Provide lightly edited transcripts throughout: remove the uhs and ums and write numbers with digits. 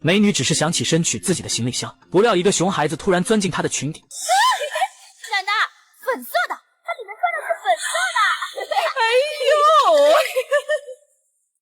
美女只是想起身取自己的行李箱，不料一个熊孩子突然钻进她的裙底。奶奶，粉色的，它里面装的是粉色的。哎呦！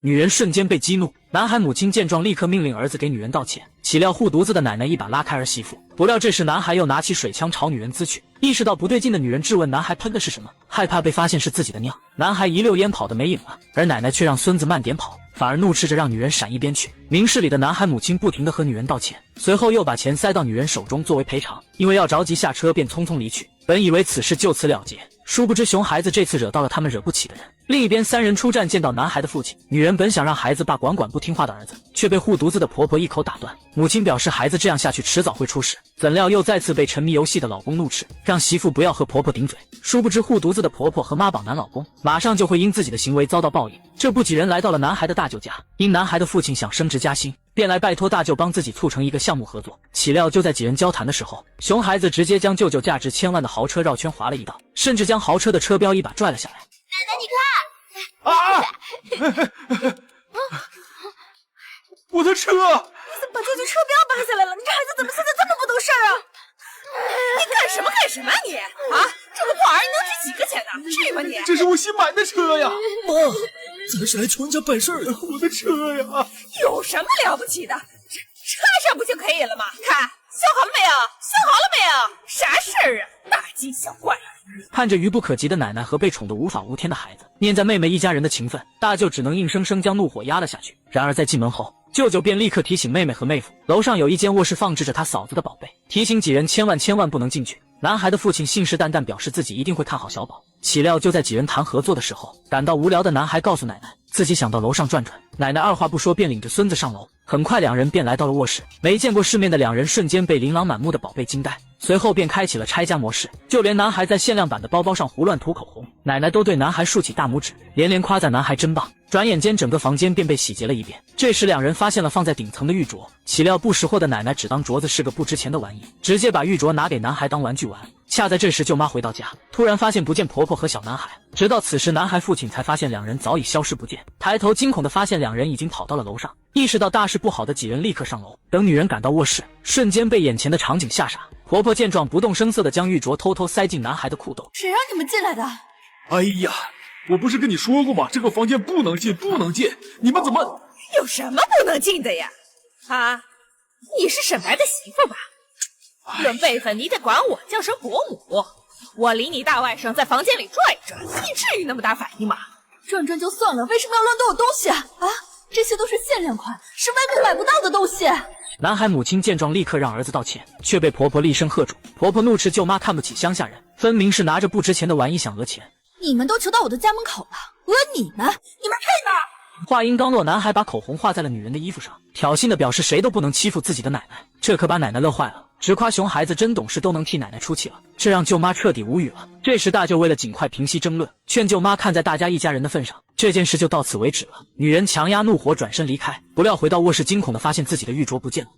女人瞬间被激怒，男孩母亲见状立刻命令儿子给女人道歉，岂料护犊子的奶奶一把拉开儿媳妇，不料这时男孩又拿起水枪朝女人滋去。意识到不对劲的女人质问男孩喷的是什么，害怕被发现是自己的尿，男孩一溜烟跑得没影了，而奶奶却让孙子慢点跑，反而怒斥着让女人闪一边去。明事理的男孩母亲不停地和女人道歉，随后又把钱塞到女人手中作为赔偿，因为要着急下车便匆匆离去，本以为此事就此了结，殊不知熊孩子这次惹到了他们惹不起的人。另一边三人出战见到男孩的父亲，女人本想让孩子爸管管不听话的儿子，却被护犊子的婆婆一口打断。母亲表示孩子这样下去迟早会出事，怎料又再次被沉迷游戏的老公怒斥，让媳妇不要和婆婆顶嘴。殊不知护犊子的婆婆和妈宝男老公马上就会因自己的行为遭到报应。这不几人来到了男孩的大舅家，因男孩的父亲想升职加薪，便来拜托大舅帮自己促成一个项目合作。岂料就在几人交谈的时候，熊孩子直接将舅舅价值千万的豪车绕圈划了一道，甚至将豪车的车标一把拽了下来。奶奶，你看。我的车！你怎么把舅舅车标扒下来了？你这孩子怎么现在这么不懂事儿啊？你干什么你啊？这个破玩意能值几个钱呢？至于吗你？这是我新买的车呀！妈，咱是来求人家办事儿的。我的车呀！有什么了不起的？车上不就可以了吗？看，修好了没有？修好了没有？啥事儿啊？大惊小怪。看着愚不可及的奶奶和被宠得无法无天的孩子，念在妹妹一家人的情分，大舅只能硬生生将怒火压了下去。然而在进门后，舅舅便立刻提醒妹妹和妹夫，楼上有一间卧室放置着他嫂子的宝贝，提醒几人千万不能进去。男孩的父亲信誓旦旦表示自己一定会看好小宝，岂料就在几人谈合作的时候，感到无聊的男孩告诉奶奶自己想到楼上转转，奶奶二话不说便领着孙子上楼。很快两人便来到了卧室，没见过世面的两人瞬间被琳琅满目的宝贝惊呆，随后便开启了拆家模式，就连男孩在限量版的包包上胡乱涂口红，奶奶都对男孩竖起大拇指，连连夸赞男孩真棒。转眼间整个房间便被洗劫了一遍。这时两人发现了放在顶层的玉镯，岂料不识货的奶奶只当镯子是个不值钱的玩意，直接把玉镯拿给男孩当玩具玩。恰在这时舅妈回到家，突然发现不见婆婆和小男孩，直到此时男孩父亲才发现两人早已消失不见，抬头惊恐地发现两人已经跑到了楼上。意识到大事不好的几人立刻上楼，等女人赶到卧室，瞬间被眼前的场景吓傻。婆婆见状不动声色地将玉镯偷偷塞进男孩的裤兜。谁让你们进来的？哎呀，我不是跟你说过吗？这个房间不能进，不能进！你们怎么……有什么不能进的呀？啊，你是沈白的媳妇吧？论辈分，你得管我叫声伯母。我理你大外甥在房间里转一转，你至于那么大反应吗？转转就算了，为什么要乱动我东西啊？这些都是限量款，是外面买不到的东西。男孩母亲见状立刻让儿子道歉，却被婆婆厉声喝住。婆婆怒斥舅妈看不起乡下人，分明是拿着不值钱的玩意想讹钱。你们都求到我的家门口了，讹你们配吗？话音刚落，男孩把口红画在了女人的衣服上，挑衅地表示谁都不能欺负自己的奶奶，这可把奶奶乐坏了，直夸熊孩子真懂事，都能替奶奶出气了，这让舅妈彻底无语了。这时大舅为了尽快平息争论，劝舅妈看在大家一家人的份上，这件事就到此为止了。女人强压怒火转身离开，不料回到卧室惊恐地发现自己的玉镯不见了。